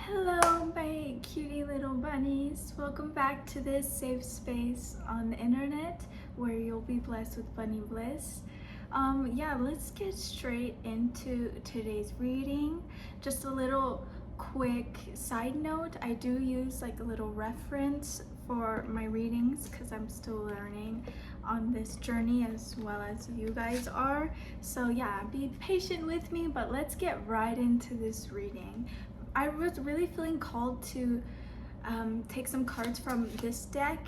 Hello, my cutie little bunnies. Welcome back to this safe space on the internet where you'll be blessed with bunny bliss. Let's get straight into today's reading. Just a little quick side note, I do use like a little reference for my readings because I'm still learning on this journey as well as you guys are. So yeah, be patient with me, but let's get right into this reading. I was really feeling called to take some cards from this deck.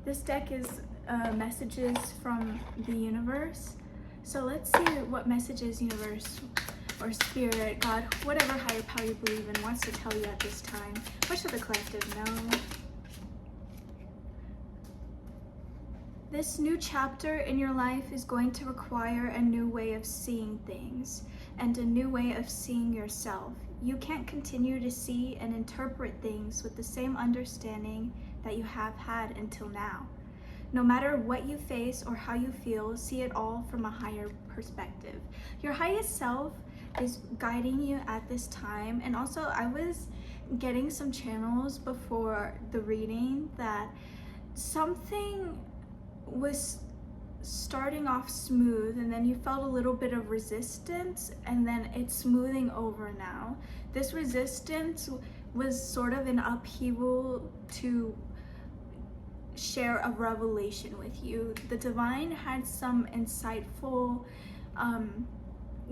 This deck is messages from the universe. So let's see what messages universe or spirit, God, whatever higher power you believe in wants to tell you at this time. What should the collective know? This new chapter in your life is going to require a new way of seeing things and a new way of seeing yourself. You can't continue to see and interpret things with the same understanding that you have had until now. No matter what you face or how you feel, see it all from a higher perspective. Your highest self is guiding you at this time. And also, I was getting some channels before the reading that something was starting off smooth and then you felt a little bit of resistance and then it's smoothing over now. This resistance was sort of an upheaval to share a revelation with you. The divine had some insightful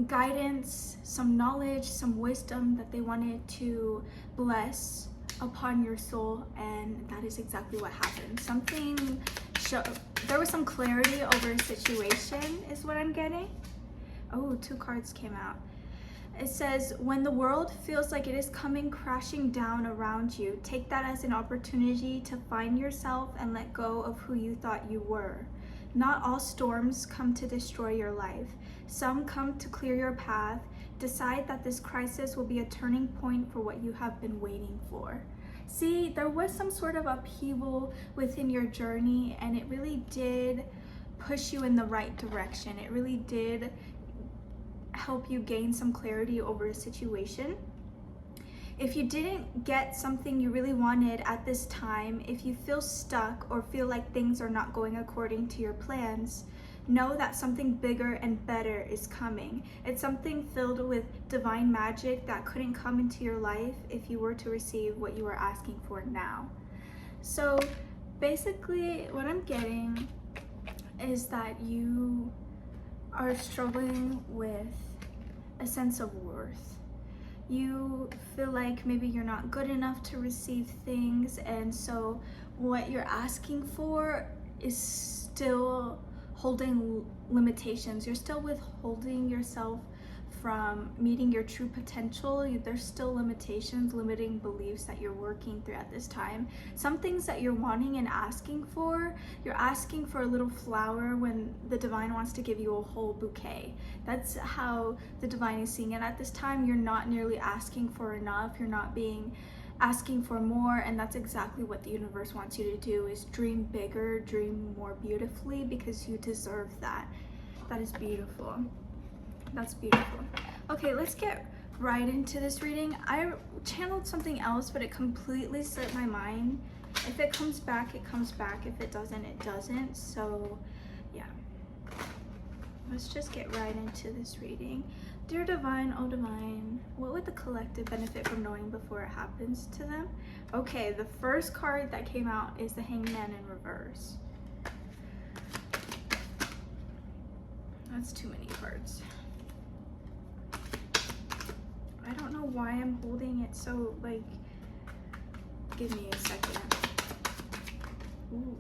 guidance, some knowledge, some wisdom that they wanted to bless upon your soul, and that is exactly what happened. There was some clarity over a situation is what I'm getting. Oh, 2 cards came out. It says, when the world feels like it is coming crashing down around you, take that as an opportunity to find yourself and let go of who you thought you were. Not all storms come to destroy your life. Some come to clear your path. Decide that this crisis will be a turning point for what you have been waiting for. See, there was some sort of upheaval within your journey, and it really did push you in the right direction. It really did help you gain some clarity over a situation. If you didn't get something you really wanted at this time, if you feel stuck or feel like things are not going according to your plans, know that something bigger and better is coming. It's something filled with divine magic that couldn't come into your life if you were to receive what you are asking for now. So basically what I'm getting is that you are struggling with a sense of worth. You feel like maybe you're not good enough to receive things, and so what you're asking for is still holding limitations. You're still withholding yourself from meeting your true potential. There's still limitations, limiting beliefs that you're working through at this time. Some things that you're wanting and asking for, you're asking for a little flower when the divine wants to give you a whole bouquet. That's how the divine is seeing it at this time. You're not nearly asking for enough. You're not asking for more, and that's exactly what the universe wants you to do, is dream bigger, dream more beautifully, because you deserve that. That is beautiful. That's beautiful. Okay, let's get right into this reading. I channeled something else, but it completely slipped my mind. If it comes back, it comes back. If it doesn't, it doesn't. So yeah, let's just get right into this reading. Dear Divine, oh Divine, what would the collective benefit from knowing before it happens to them? Okay, the first card that came out is the Hangman in reverse. That's too many cards. I don't know why I'm holding it so, like, give me a second. Ooh.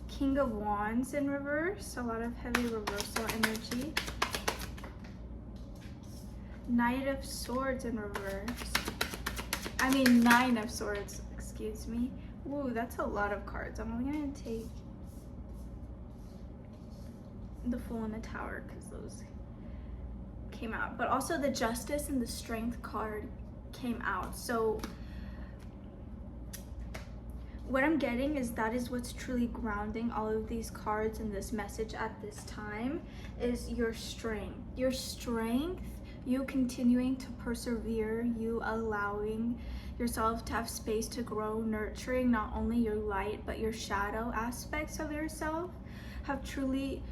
King of Wands in reverse, a lot of heavy reversal energy. Knight of Swords in reverse. I mean, 9 of Swords, excuse me. Ooh, that's a lot of cards. I'm only gonna take the Fool and the Tower because those came out. But also the Justice and the Strength card came out. So what I'm getting is that is what's truly grounding all of these cards and this message at this time is your strength. Your strength you continuing to persevere, you allowing yourself to have space to grow, nurturing not only your light but your shadow aspects of yourself have truly,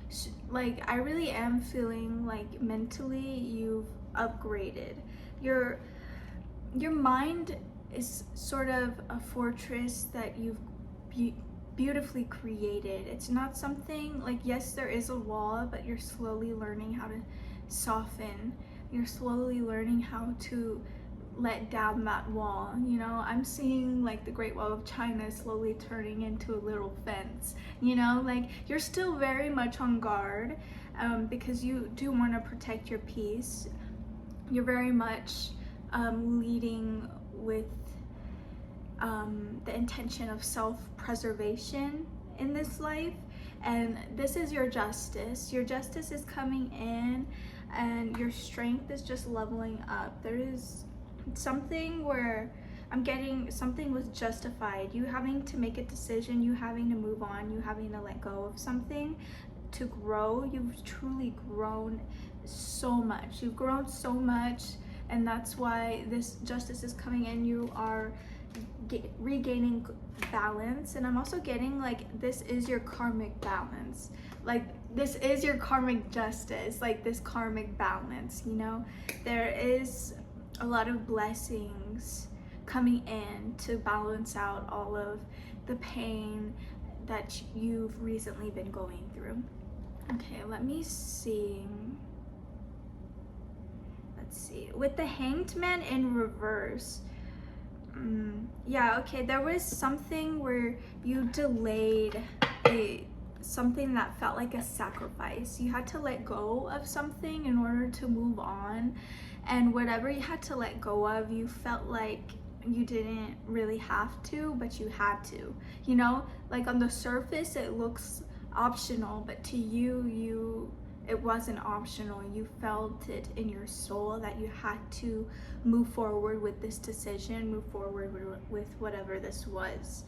like, I really am feeling like mentally you've upgraded. Your mind is sort of a fortress that you've beautifully created. It's not something like, yes, there is a wall, but you're slowly learning how to soften. You're slowly learning how to let down that wall. You know, I'm seeing like the Great Wall of China slowly turning into a little fence. You know, like, you're still very much on guard, because you do want to protect your peace. You're very much leading with the intention of self-preservation in this life, and this is your justice. Your justice is coming in, and your strength is just leveling up. There is something where I'm getting something was justified. You having to make a decision, you having to move on, you having to let go of something to grow. You've truly grown so much. You've grown so much, and that's why this justice is coming in. You are regaining balance, and I'm also getting like this is your karmic balance. Like, this is your karmic justice, like this karmic balance, you know? There is a lot of blessings coming in to balance out all of the pain that you've recently been going through. Okay, let me see. Let's see. With the Hanged Man in reverse, yeah, okay, there was something where you delayed something that felt like a sacrifice. You had to let go of something in order to move on, and whatever you had to let go of, you felt like you didn't really have to, but you had to. You know, like on the surface it looks optional, but to you it wasn't optional. You felt it in your soul that you had to move forward with this decision, move forward with whatever this was.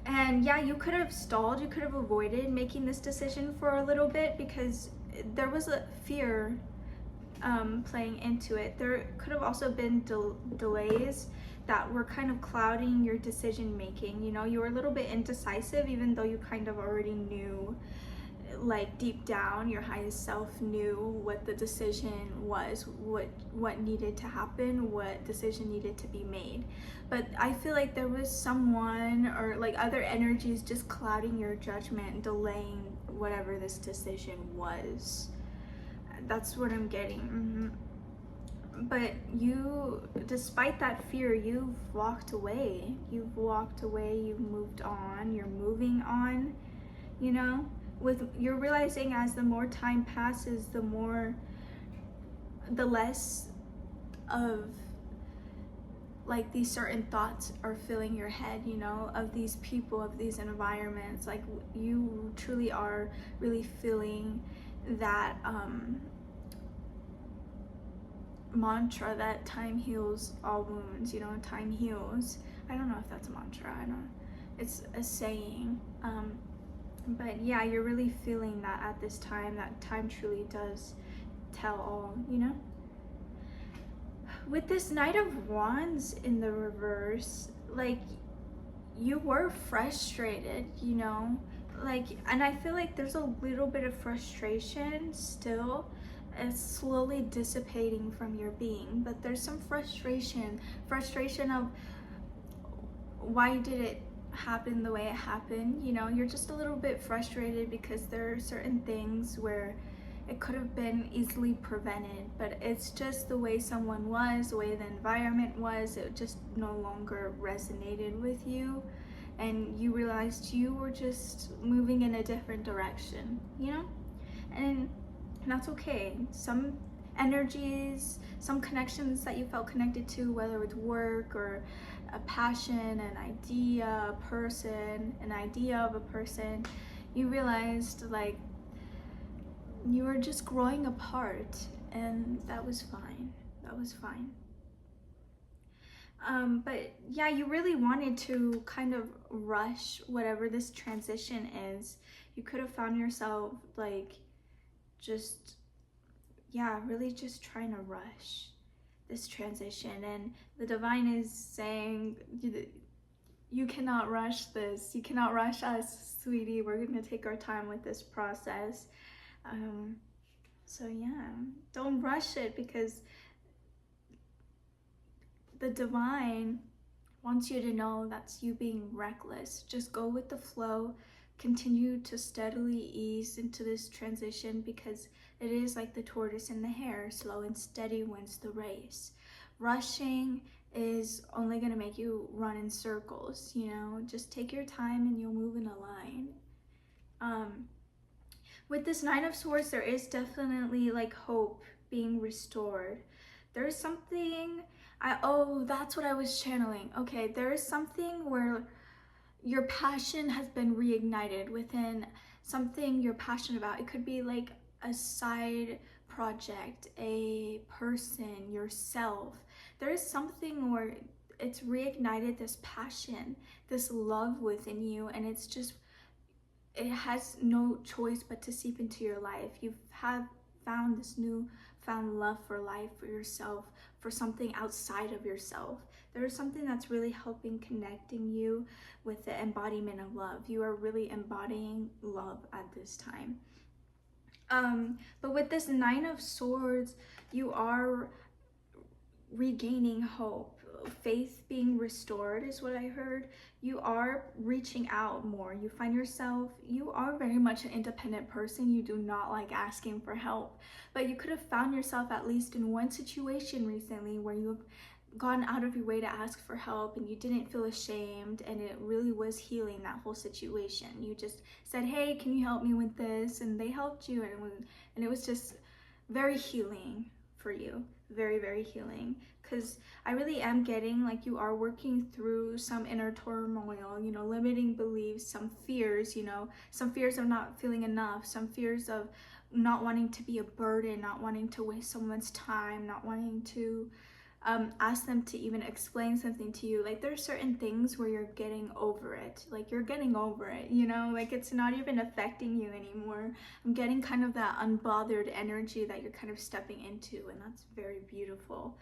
And yeah, you could have stalled, you could have avoided making this decision for a little bit, because there was a fear playing into it. There could have also been delays that were kind of clouding your decision making. You know, you were a little bit indecisive, even though you kind of already knew, like deep down your highest self knew what the decision was, what needed to happen, what decision needed to be made. But I feel like there was someone or like other energies just clouding your judgment, delaying whatever this decision was. That's what I'm getting. But you, despite that fear, you've walked away. You've moved on, you're moving on, you know? You're realizing as the more time passes, the less of like these certain thoughts are filling your head, you know, of these people, of these environments. Like, you truly are really feeling that mantra that time heals all wounds, you know, time heals. I don't know if that's a mantra, it's a saying. But yeah, you're really feeling that at this time, that time truly does tell all, you know? With this Knight of Wands in the reverse, like, you were frustrated, you know? Like, and I feel like there's a little bit of frustration still. It's slowly dissipating from your being, but there's some frustration of why did it happen the way it happened. You know, you're just a little bit frustrated because there are certain things where it could have been easily prevented, but it's just the way someone was, the way the environment was, it just no longer resonated with you, and you realized you were just moving in a different direction, you know? And that's okay. Some energies, some connections that you felt connected to, whether it's work or a passion, an idea of a person, you realized like you were just growing apart, and that was fine. But yeah, you really wanted to kind of rush whatever this transition is. You could have found yourself like just yeah, really just trying to rush this transition. And the divine is saying, you cannot rush this. You cannot rush us, sweetie. We're going to take our time with this process. So yeah, don't rush it, because the divine wants you to know that's you being reckless. Just go with the flow. Continue to steadily ease into this transition, because it is like the tortoise and the hare. Slow and steady wins the race. Rushing is only going to make you run in circles, you know. Just take your time and you'll move in a line. With this Nine of Swords, there is definitely like hope being restored. There's something, that's what I was channeling. Okay, there is something where your passion has been reignited within something you're passionate about. It could be like a side project, a person, yourself. There is something where it's reignited this passion, this love within you, and it's just, it has no choice but to seep into your life. You have found this new found love for life, for yourself, for something outside of yourself. There is something that's really helping connecting you with the embodiment of love. You are really embodying love at this time. But with this Nine of Swords, you are regaining hope. Faith being restored is what I heard. You are reaching out more. You find yourself, you are very much an independent person. You do not like asking for help, but you could have found yourself at least in one situation recently where you've gone out of your way to ask for help and you didn't feel ashamed, and it really was healing that whole situation. You just said, hey, can you help me with this? And they helped you, and it was just very healing for you. Very, very healing. Because I really am getting like you are working through some inner turmoil, you know, limiting beliefs, some fears, you know, some fears of not feeling enough, some fears of not wanting to be a burden, not wanting to waste someone's time, not wanting to ask them to even explain something to you. Like there's certain things where you're getting over it. Like you're getting over it, you know, like it's not even affecting you anymore. I'm getting kind of that unbothered energy that you're kind of stepping into, and that's very beautiful.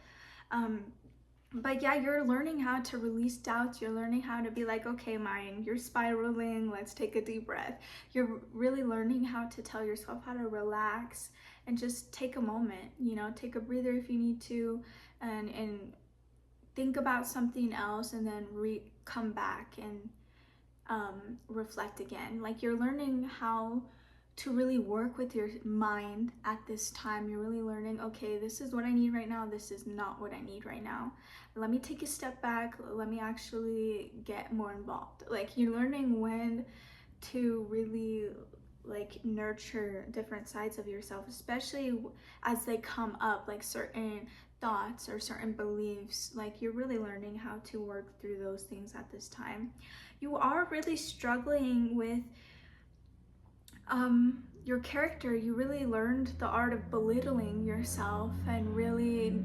But yeah, you're learning how to release doubts. You're learning how to be like, okay, mind, you're spiraling, let's take a deep breath. You're really learning how to tell yourself how to relax and just take a moment, you know, take a breather if you need to, and think about something else, and then come back and reflect again. Like you're learning how to really work with your mind at this time. You're really learning, okay, this is what I need right now, this is not what I need right now. Let me take a step back, let me actually get more involved. Like you're learning when to really like nurture different sides of yourself, especially as they come up, like certain thoughts or certain beliefs. Like you're really learning how to work through those things at this time. You are really struggling with your character. You really learned the art of belittling yourself and really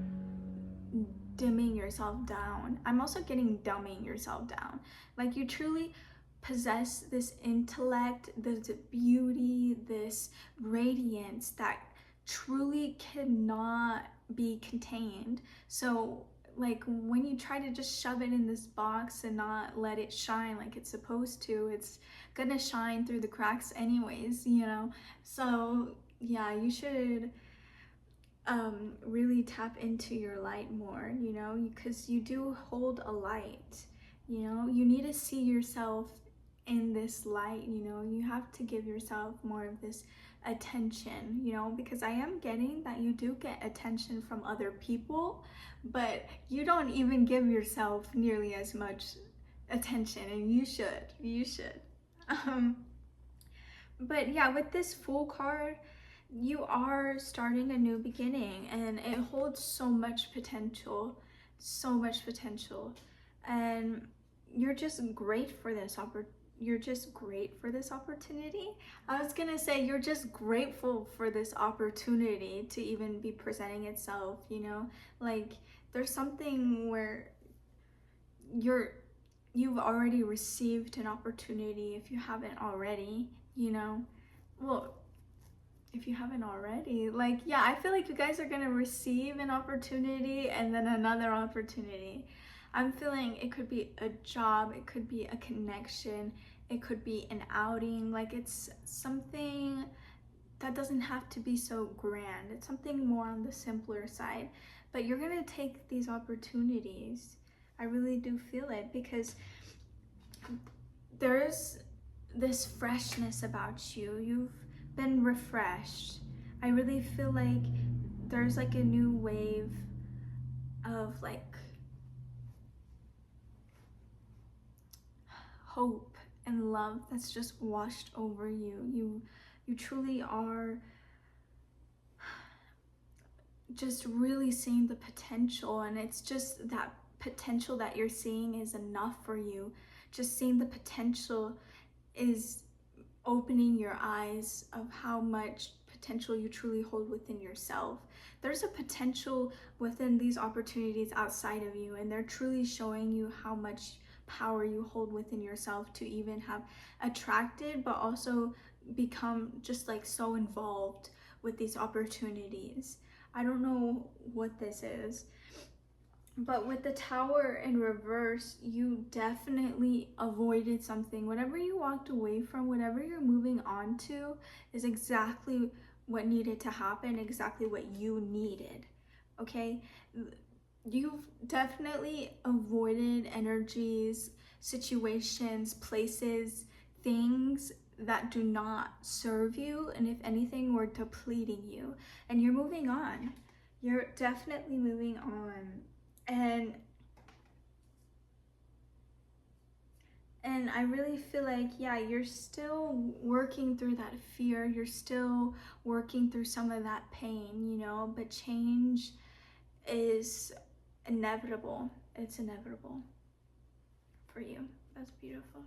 dimming yourself down. I'm also getting dumbing yourself down. Like you truly possess this intellect, this beauty, this radiance that truly cannot be contained. So like when you try to just shove it in this box and not let it shine like it's supposed to, it's gonna shine through the cracks anyways, you know. So yeah, you should really tap into your light more, you know, because you do hold a light. You know, you need to see yourself in this light. You know, you have to give yourself more of this attention, you know, because I am getting that you do get attention from other people, but you don't even give yourself nearly as much attention, and you should. But yeah, with this Fool card, you are starting a new beginning, and it holds so much potential, and you're just great for this opportunity. I was gonna say you're just grateful for this opportunity to even be presenting itself, you know. Like there's something where you've already received an opportunity if you haven't already, you know. Well, if you haven't already. Like, yeah, I feel like you guys are gonna receive an opportunity and then another opportunity. I'm feeling it could be a job, it could be a connection, it could be an outing. Like, it's something that doesn't have to be so grand. It's something more on the simpler side. But you're gonna take these opportunities. I really do feel it, because there's this freshness about you. You've been refreshed. I really feel like there's like a new wave of like hope and love that's just washed over you. You truly are just really seeing the potential, and it's just that potential that you're seeing is enough for you. Just seeing the potential is opening your eyes of how much potential you truly hold within yourself. There's a potential within these opportunities outside of you, and they're truly showing you how much power you hold within yourself to even have attracted, but also become just like so involved with these opportunities. I don't know what this is, but with the Tower in reverse, you definitely avoided something. Whatever you walked away from, whatever you're moving on to, is exactly what needed to happen, exactly what you needed, okay? You've definitely avoided energies, situations, places, things that do not serve you, and if anything, were depleting you. And you're moving on. You're definitely moving on. And I really feel like, yeah, you're still working through that fear. You're still working through some of that pain, you know, but change is inevitable. It's inevitable for you. That's beautiful.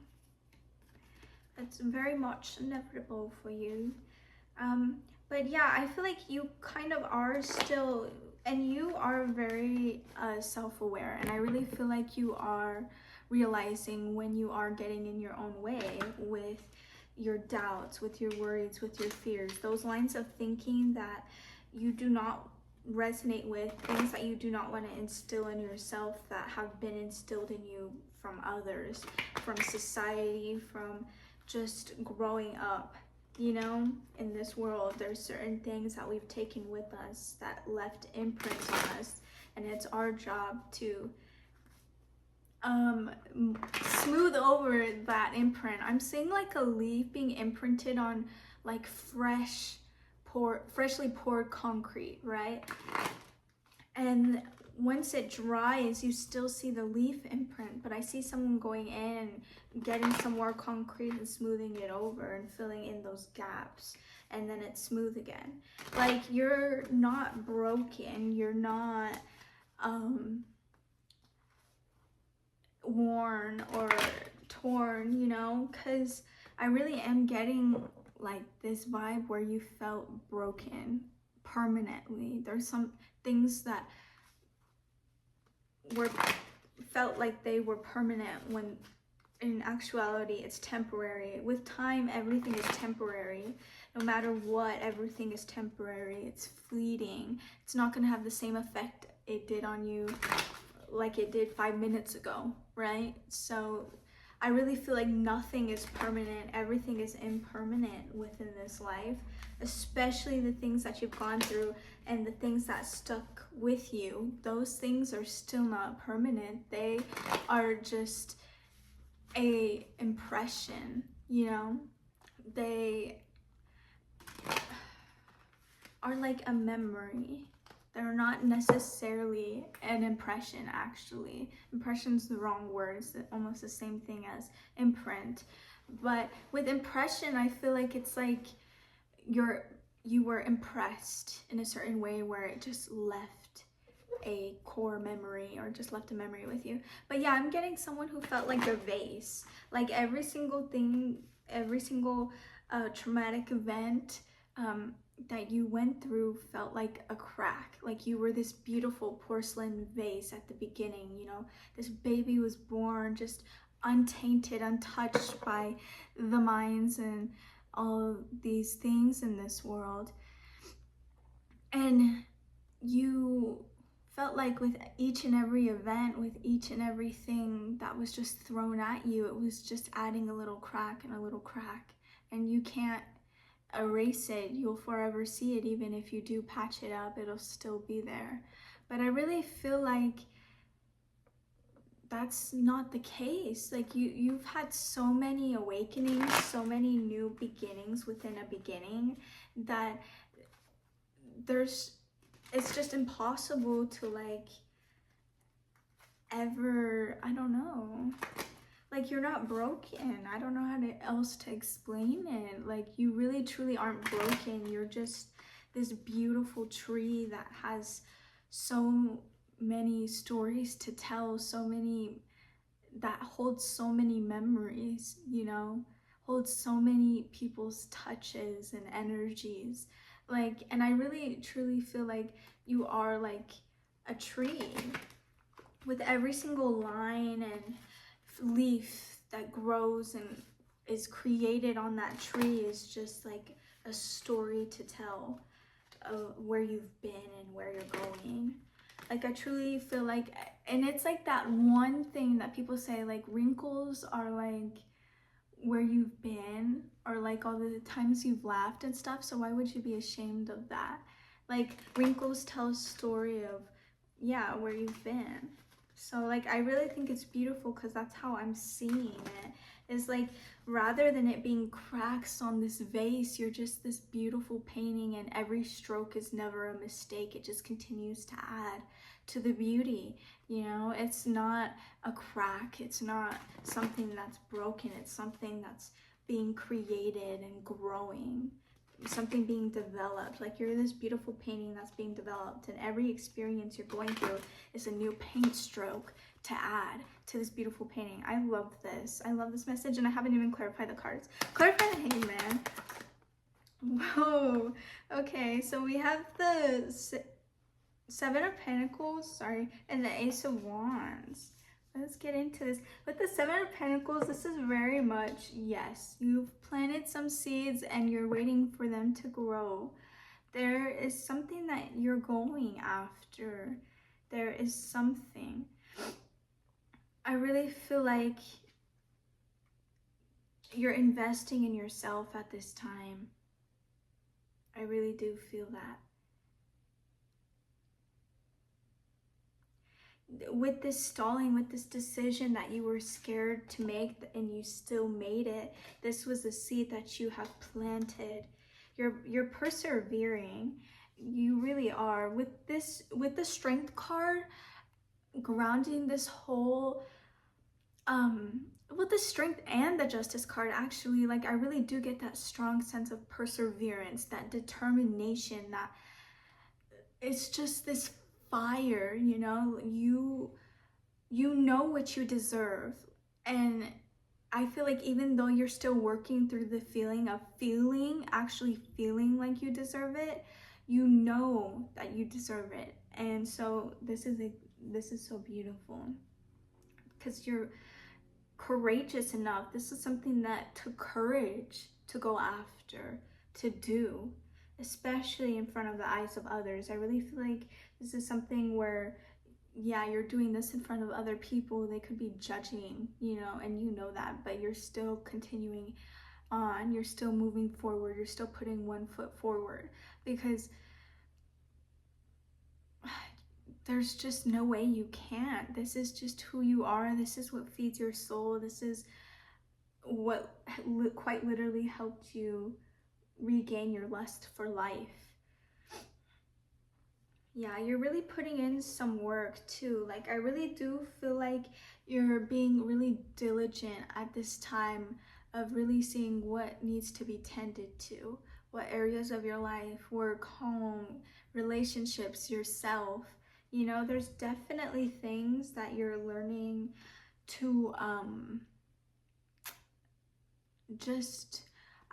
It's very much inevitable for you. But yeah, I feel like you kind of are still, and you are very self-aware, and I really feel like you are realizing when you are getting in your own way with your doubts, with your worries, with your fears, those lines of thinking that you do not resonate with, things that you do not want to instill in yourself that have been instilled in you from others, from society, from just growing up. You know, in this world, there's certain things that we've taken with us that left imprints on us, and it's our job to smooth over that imprint. I'm seeing like a leaf being imprinted on like freshly poured concrete, right? And once it dries, you still see the leaf imprint, but I see someone going in and getting some more concrete and smoothing it over and filling in those gaps, and then it's smooth again. Like, you're not broken, you're not worn or torn, you know, because I really am getting like this vibe where you felt broken permanently. There's some things that felt like they were permanent when in actuality it's temporary. With time, everything is temporary. No matter what, everything is temporary. It's fleeting. It's not going to have the same effect it did on you like it did 5 minutes ago, right? So I really feel like nothing is permanent. Everything is impermanent within this life, especially the things that you've gone through and the things that stuck with you. Those things are still not permanent. They are just a impression, you know? They are like a memory. They're not necessarily an impression, actually. Impression's the wrong word. It's almost the same thing as imprint. But with impression, I feel like it's like you were impressed in a certain way where it just left a core memory or just left a memory with you. But yeah, I'm getting someone who felt like a vase. Like every single thing, every single traumatic event that you went through felt like a crack. Like you were this beautiful porcelain vase at the beginning, you know, this baby was born just untainted, untouched by the minds and all these things in this world. And you felt like with each and every event, with each and everything that was just thrown at you, it was just adding a little crack and a little crack. And you can't erase it. You'll forever see it. Even if you do patch it up, it'll still be there. But I really feel like that's not the case. Like you've had so many awakenings, so many new beginnings within a beginning, that it's just impossible to like ever, I don't know, like you're not broken. I don't know else to explain it. Like you really truly aren't broken. You're just this beautiful tree that has so many stories to tell, that holds so many memories, you know, holds so many people's touches and energies. Like, and I really truly feel like you are like a tree with every single line and leaf that grows and is created on that tree is just like a story to tell of where you've been and where you're going. Like I truly feel like, and it's like that one thing that people say, like wrinkles are like where you've been, or like all the times you've laughed and stuff. So why would you be ashamed of that? Like wrinkles tell a story of, yeah, where you've been. So like I really think it's beautiful because that's how I'm seeing it. Is like, rather than it being cracks on this vase, you're just this beautiful painting, and every stroke is never a mistake. It just continues to add to the beauty. You know, it's not a crack, it's not something that's broken, it's something that's being created and growing, something being developed. Like you're this beautiful painting that's being developed, and every experience you're going through is a new paint stroke to add to this beautiful painting. I love this. I love this message, and I haven't even clarified the cards. Clarify the hangman. Whoa. Okay, so we have the Seven of Pentacles, sorry, and the Ace of Wands. Let's get into this. With the Seven of Pentacles, this is very much, yes, you've planted some seeds and you're waiting for them to grow. There is something that you're going after. There is something. I really feel like you're investing in yourself at this time. I really do feel that. With this stalling, with this decision that you were scared to make and you still made it, this was a seed that you have planted. You're persevering. You really are. With the Strength card, grounding this whole with the Strength and the Justice card, actually, like I really do get that strong sense of perseverance, that determination, that it's just this fire, you know, you know what you deserve. And I feel like even though you're still working through the feeling of actually feeling like you deserve it, you know that you deserve it. And so this is so beautiful because you're courageous enough. This is something that took courage to go after, to do, especially in front of the eyes of others. I really feel like this is something where, yeah, you're doing this in front of other people. They could be judging, you know, and you know that, but you're still continuing on. You're still moving forward. You're still putting one foot forward, because there's just no way you can't. This is just who you are. This is what feeds your soul. This is what quite literally helped you regain your lust for life. Yeah, you're really putting in some work too. Like I really do feel like you're being really diligent at this time of really seeing what needs to be tended to, what areas of your life, work, home, relationships, yourself. You know, there's definitely things that you're learning to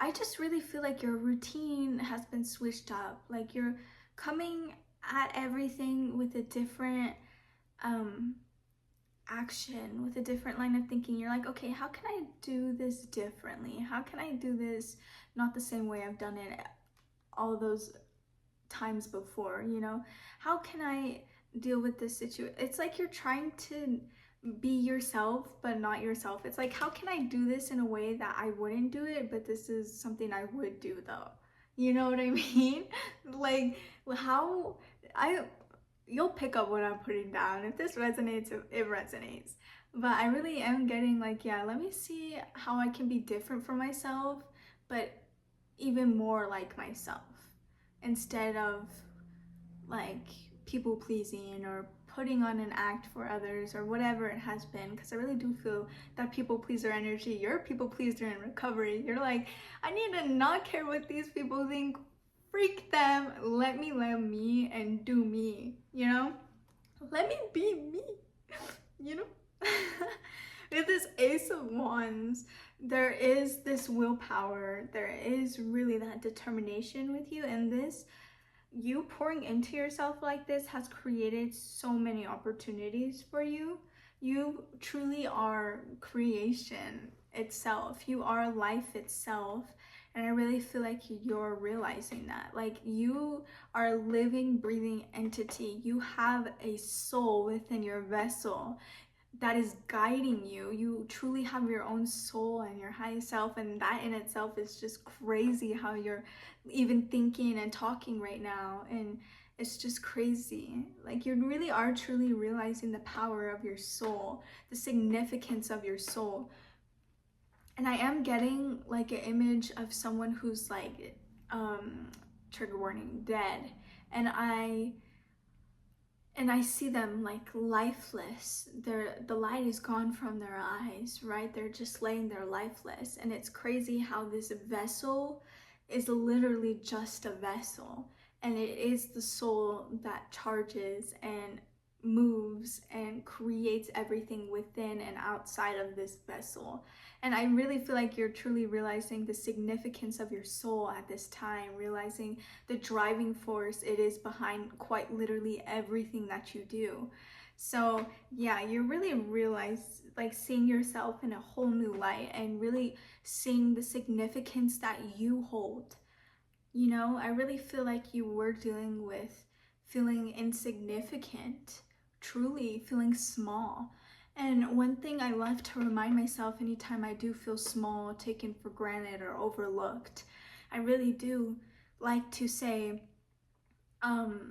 I just really feel like your routine has been switched up. Like you're coming at everything with a different action, with a different line of thinking. You're like, okay, how can I do this differently? How can I do this not the same way I've done it all those times before, you know? How can I deal with this situation? It's like you're trying to be yourself but not yourself. It's like, how can I do this in a way that I wouldn't do it, but this is something I would do though? You know what I mean? Like, how I you'll pick up what I'm putting down. If this resonates, it resonates. But I really am getting like, yeah, let me see how I can be different from myself, but even more like myself, instead of like people pleasing or putting on an act for others or whatever it has been. Because I really do feel that people pleaser energy, you're a people pleaser in recovery. You're like, I need to not care what these people think. Freak them. Let me and do me, you know? Let me be me, you know? With this Ace of Wands, there is this willpower, there is really that determination with you, and this, you pouring into yourself like this has created so many opportunities for you. You truly are creation itself. You are life itself. And I really feel like you're realizing that. Like, you are a living, breathing entity. You have a soul within your vessel that is guiding you. You truly have your own soul and your high self, and that in itself is just crazy how you're even thinking and talking right now. And it's just crazy. Like, you really are truly realizing the power of your soul, the significance of your soul. And I am getting like an image of someone who's like trigger warning, dead, and I see them like lifeless. The light is gone from their eyes, right? They're just laying there lifeless. And it's crazy how this vessel is literally just a vessel, and it is the soul that charges and moves and creates everything within and outside of this vessel. And I really feel like you're truly realizing the significance of your soul at this time, realizing the driving force it is behind quite literally everything that you do. So yeah, you're really like seeing yourself in a whole new light and really seeing the significance that you hold. You know, I really feel like you were dealing with feeling insignificant, truly feeling small. And one thing I love to remind myself anytime I do feel small, taken for granted, or overlooked, I really do like to say, I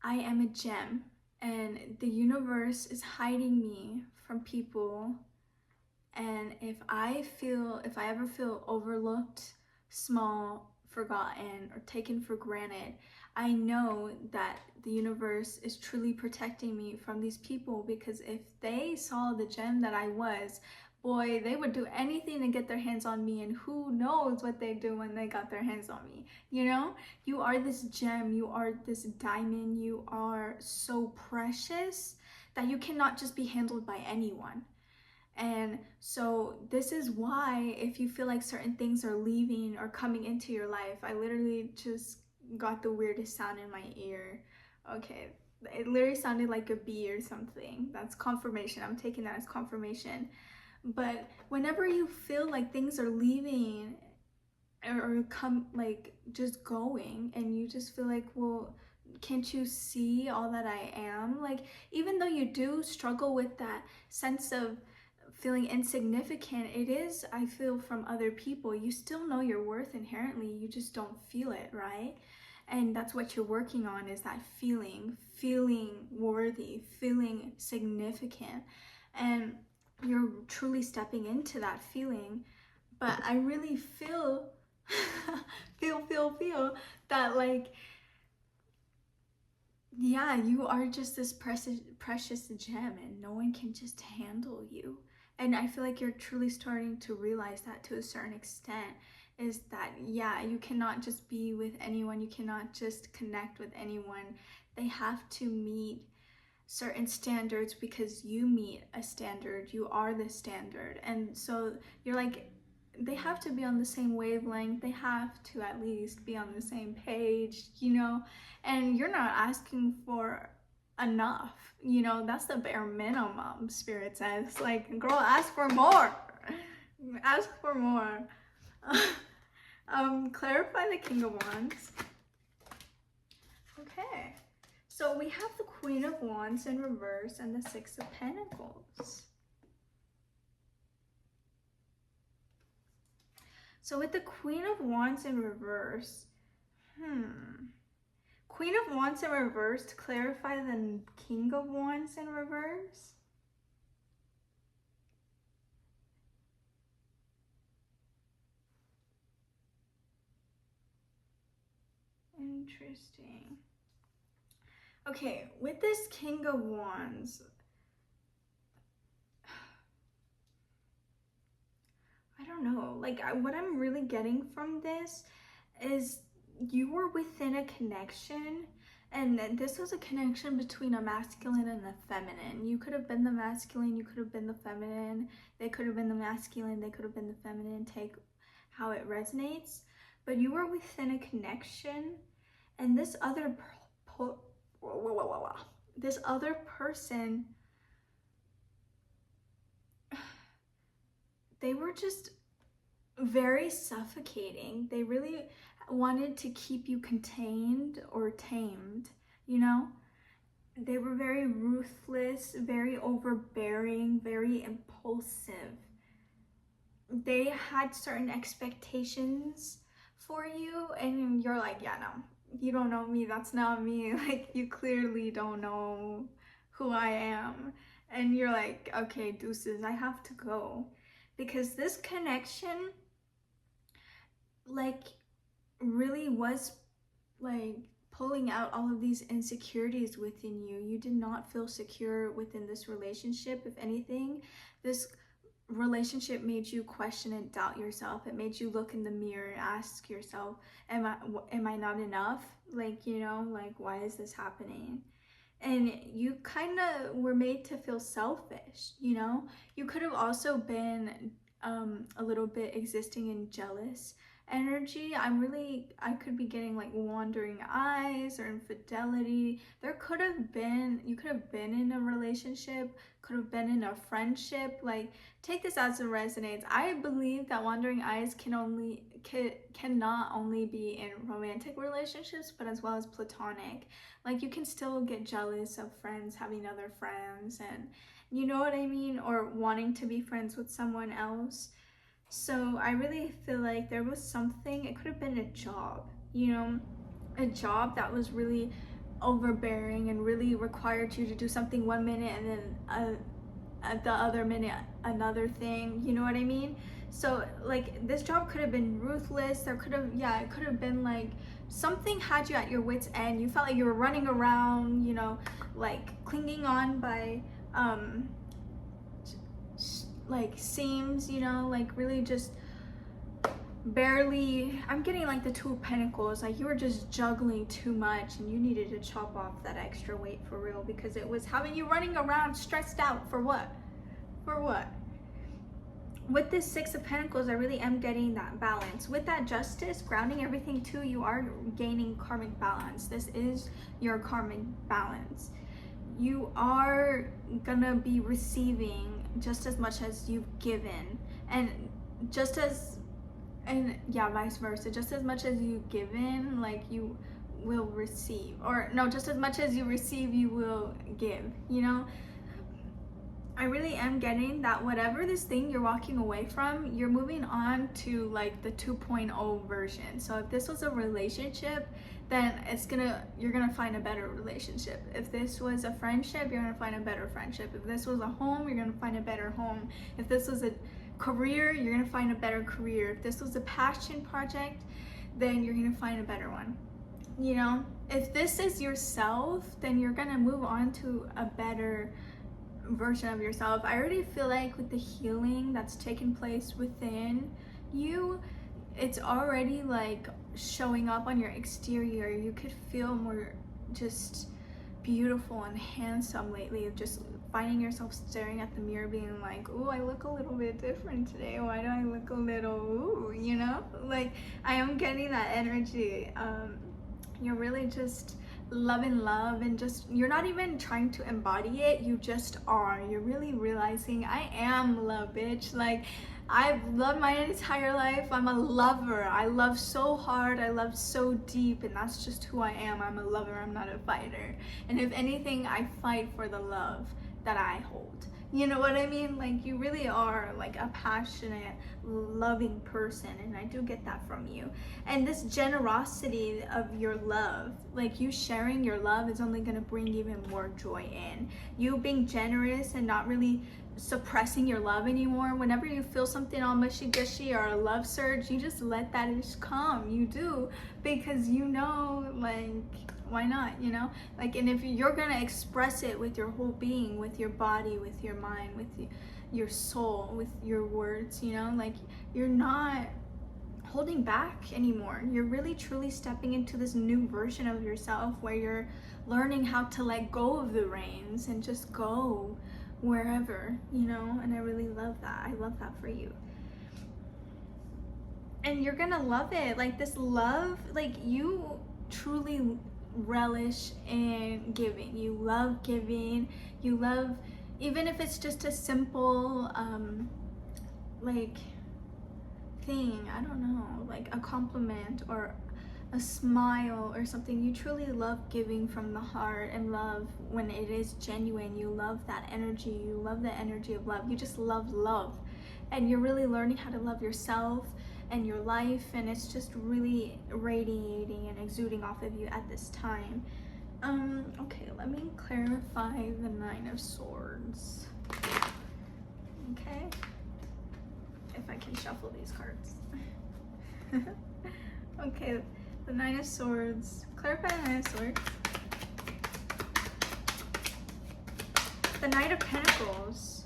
am a gem, and the universe is hiding me from people. And if I ever feel overlooked, small, forgotten, or taken for granted, I know that the universe is truly protecting me from these people, because if they saw the gem that I was, boy, they would do anything to get their hands on me, and who knows what they do when they got their hands on me. You know, you are this gem, you are this diamond, you are so precious that you cannot just be handled by anyone. And so this is why, if you feel like certain things are leaving or coming into your life, I literally just got the weirdest sound in my ear. Okay, it literally sounded like a bee or something. That's confirmation. I'm taking that as confirmation. But whenever you feel like things are leaving or come like just going, and you just feel like, well, can't you see all that I am? Like, even though you do struggle with that sense of feeling insignificant, it is, I feel, from other people. You still know your worth inherently, you just don't feel it, right? And that's what you're working on, is that feeling worthy, feeling significant. And you're truly stepping into that feeling. But I really feel feel that, like, yeah, you are just this precious gem, and no one can just handle you. And I feel like you're truly starting to realize that to a certain extent, is that, yeah, you cannot just be with anyone, you cannot just connect with anyone. They have to meet certain standards, because you meet a standard, you are the standard. And so you're like, they have to be on the same wavelength, they have to at least be on the same page, you know? And you're not asking for enough, you know? That's the bare minimum, Spirit says. Like, girl, ask for more. Ask for more. Clarify the King of Wands. Okay, so we have the Queen of Wands in reverse and the Six of Pentacles. So with the Queen of Wands in reverse, Queen of Wands in reverse to clarify the King of Wands in reverse. Interesting. Okay, with this King of Wands, I don't know, like what I'm really getting from this is you were within a connection, and this was a connection between a masculine and a feminine. You could have been the masculine, you could have been the feminine, they could have been the masculine, they could have been the feminine, take how it resonates, but you were within a connection, and this other person, they were just very suffocating. They really wanted to keep you contained or tamed, you know? They were very ruthless, very overbearing, very impulsive. They had certain expectations for you, and you're like, yeah, no, you don't know me, that's not me. Like, you clearly don't know who I am. And you're like, okay, deuces, I have to go. Because this connection, like, really was like pulling out all of these insecurities within you. You did not feel secure within this relationship. If anything, this relationship made you question and doubt yourself. It made you look in the mirror and ask yourself, am I not enough? Like, you know, like, why is this happening? And you kind of were made to feel selfish, you know? You could have also been a little bit existing in jealous energy. I could be getting like wandering eyes or infidelity. You could have been in a relationship, could have been in a friendship. Like, take this as it resonates. I believe that wandering eyes cannot only be in romantic relationships, but as well as platonic. Like, you can still get jealous of friends having other friends, and you know what I mean, or wanting to be friends with someone else. So I really feel like there was something, it could have been a job, you know, a job that was really overbearing and really required you to do something 1 minute and then at the other minute another thing, you know what I mean? So like, this job could have been ruthless. There could have, yeah, it could have been like something had you at your wit's end. You felt like you were running around, you know, like clinging on by like seams, you know, like really just barely. I'm getting like the Two of Pentacles, like you were just juggling too much and you needed to chop off that extra weight for real, because it was having you running around stressed out for what? With this Six of Pentacles, I really am getting that balance. With that Justice, grounding everything too, you are gaining karmic balance. This is your karmic balance. You are gonna be receiving just as much as you've given, and vice versa. Just as much as you've given, like, you will receive, or no, just as much as you receive, you will give, you know? I really am getting that whatever this thing you're walking away from, you're moving on to like the 2.0 version. So if this was a relationship, then you're gonna find a better relationship. If this was a friendship, you're gonna find a better friendship. If this was a home, you're gonna find a better home. If this was a career, you're gonna find a better career. If this was a passion project, then you're gonna find a better one. You know, if this is yourself, then you're gonna move on to a better version of yourself. I already feel like with the healing that's taken place within you, it's already like showing up on your exterior. You could feel more just beautiful and handsome lately, of just finding yourself staring at the mirror being like, oh, I look a little bit different today. Why do I look a little ooh, you know? Like, I am getting that energy. You're really just loving love, and just, you're not even trying to embody it, you just are. You're really realizing, I am love, bitch. Like, I've loved my entire life. I'm a lover. I love so hard. I love so deep, and that's just who I am. I'm a lover. I'm not a fighter. And if anything, I fight for the love that I hold. You know what I mean? Like, you really are like a passionate, loving person, and I do get that from you. And this generosity of your love, like you sharing your love, is only gonna bring even more joy in. You being generous and not really suppressing your love anymore. Whenever you feel something all mushy-gushy or a love surge, you just let that just come. You do, because you know, like, why not, you know? Like, and if you're gonna express it with your whole being, with your body, with your mind, with your soul, with your words, you know, like, you're not holding back anymore. You're really truly stepping into this new version of yourself where you're learning how to let go of the reins and just go wherever, you know. And I really love that. I love that for you. And you're gonna love it. Like, this love, like, you truly relish in giving. You love giving. You love, even if it's just a simple like thing, I don't know, like a compliment or a smile or something. You truly love giving from the heart, and love when it is genuine. You love that energy. You love the energy of love. You just love love, and you're really learning how to love yourself and your life, and it's just really radiating and exuding off of you at this time. Okay, let me clarify the Nine of Swords. Okay, if I can shuffle these cards. Okay, the Nine of Swords. Clarify the Nine of Swords. The Knight of Pentacles.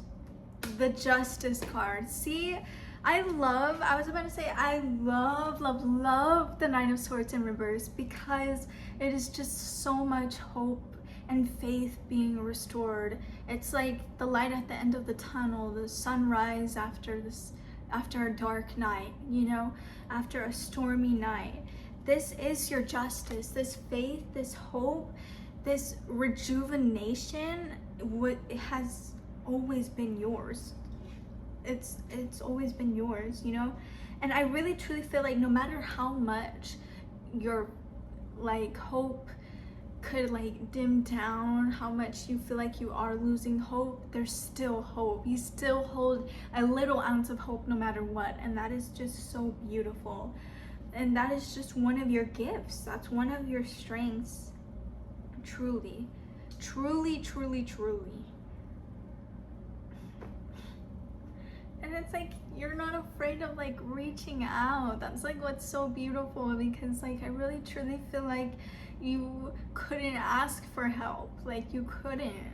The Justice card. See, I was about to say, I love the Nine of Swords in reverse, because it is just so much hope and faith being restored. It's like the light at the end of the tunnel, the sunrise after a dark night, you know, after a stormy night. This is your justice, this faith, this hope, this rejuvenation. It has always been yours. It's always been yours, you know. And I really truly feel like no matter how much your like hope could like dim down, how much you feel like you are losing hope, there's still hope. You still hold a little ounce of hope no matter what, and that is just so beautiful. And that is just one of your gifts. That's one of your strengths. Truly, truly, truly, truly. And it's like, you're not afraid of like reaching out. That's like what's so beautiful, because like I really truly feel like you couldn't ask for help. Like, you couldn't.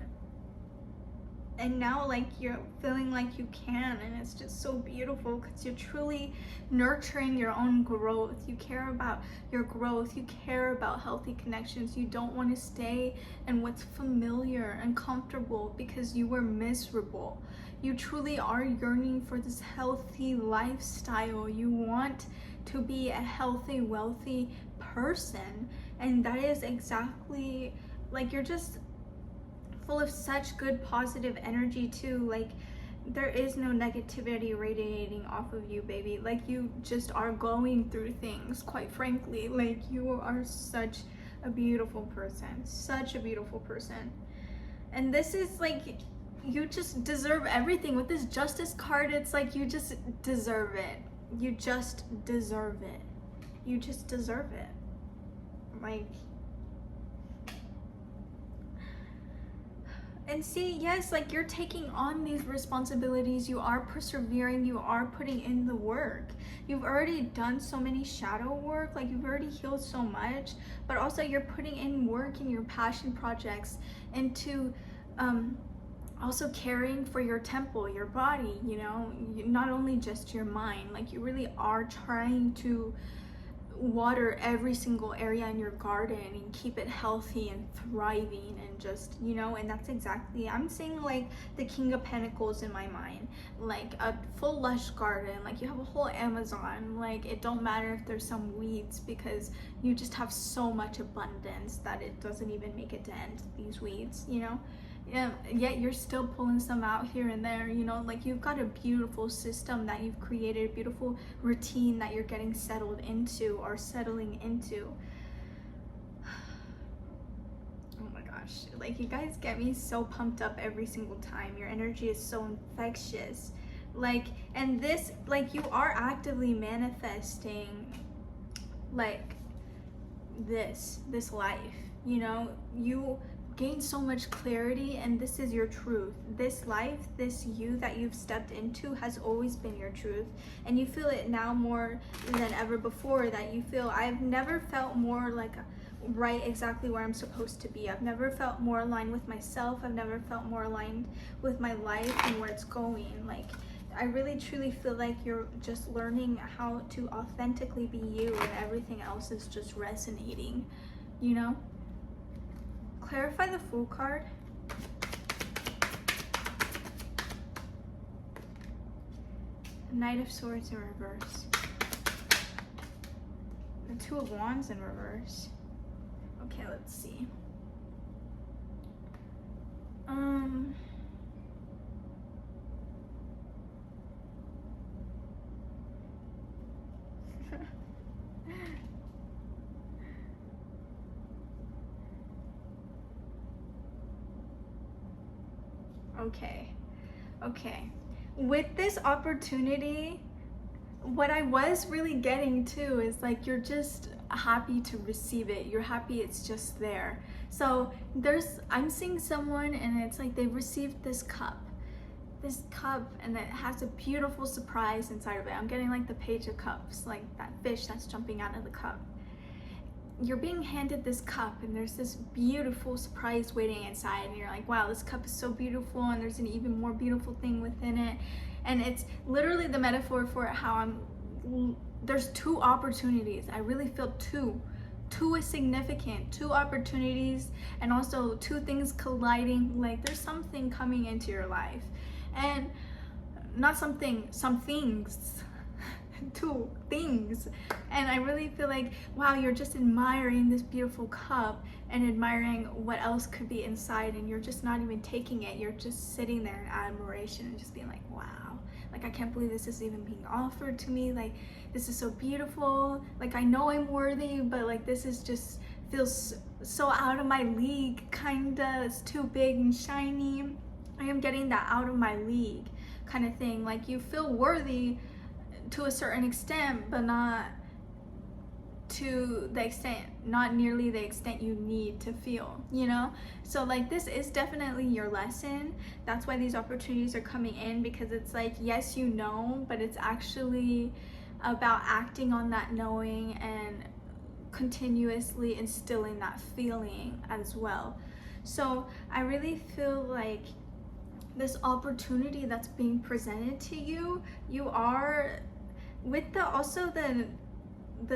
And now like you're feeling like you can, and it's just so beautiful, because you're truly nurturing your own growth. You care about your growth. You care about healthy connections. You don't want to stay in what's familiar and comfortable because you were miserable. You truly are yearning for this healthy lifestyle. You want to be a healthy, wealthy person, and that is exactly, like, you're just full of such good positive energy too. Like, there is no negativity radiating off of you, baby. Like, you just are going through things, quite frankly. Like, you are such a beautiful person, such a beautiful person. And this is like, you just deserve everything. With this Justice card, it's like you just deserve it. You just deserve it. You just deserve it. Like, and see, yes, like, you're taking on these responsibilities. You are persevering. You are putting in the work. You've already done so many shadow work. Like, you've already healed so much, but also you're putting in work in your passion projects, into also caring for your temple, your body, you know, not only just your mind. Like, you really are trying to water every single area in your garden and keep it healthy and thriving, and just, you know. And that's exactly, I'm seeing like the King of Pentacles in my mind, like a full lush garden, like you have a whole Amazon. Like, it don't matter if there's some weeds, because you just have so much abundance that it doesn't even make it to end these weeds, you know. Yeah, yet you're still pulling some out here and there, you know, like you've got a beautiful system that you've created, a beautiful routine that you're getting settled into or settling into. Oh my gosh, like you guys get me so pumped up every single time. Your energy is so infectious. Like, and this, like, you are actively manifesting like this life, you know. You gain so much clarity, and this is your truth. This life, this you that you've stepped into has always been your truth, and you feel it now more than ever before. That you feel, I've never felt more like right exactly where I'm supposed to be. I've never felt more aligned with myself. I've never felt more aligned with my life and where it's going. Like, I really truly feel like you're just learning how to authentically be you, and everything else is just resonating, you know? Clarify the Fool card. Knight of Swords in reverse. The Two of Wands in reverse. Okay, let's see. Okay. With this opportunity, what I was really getting to is like you're just happy to receive it. You're happy it's just there. So I'm seeing someone, and it's like they've received this cup, and it has a beautiful surprise inside of it. I'm getting like the Page of Cups, like that fish that's jumping out of the cup. You're being handed this cup, and there's this beautiful surprise waiting inside, and you're like, wow, this cup is so beautiful, and there's an even more beautiful thing within it. And it's literally the metaphor for how there's two opportunities. I really feel two is significant, two opportunities, and also two things colliding. Like there's something coming into your life, and not some things, two things. And I really feel like, wow, you're just admiring this beautiful cup and admiring what else could be inside, and you're just not even taking it. You're just sitting there in admiration and just being like, wow, like I can't believe this is even being offered to me. Like this is so beautiful. Like I know I'm worthy, but like this is just feels so out of my league, kinda. It's too big and shiny. I am getting that out of my league kind of thing. Like you feel worthy to a certain extent, but not to the extent, not nearly the extent you need to feel, you know? So like this is definitely your lesson. That's why these opportunities are coming in, because it's like, yes, you know, but it's actually about acting on that knowing and continuously instilling that feeling as well. So I really feel like this opportunity that's being presented to you, you are with the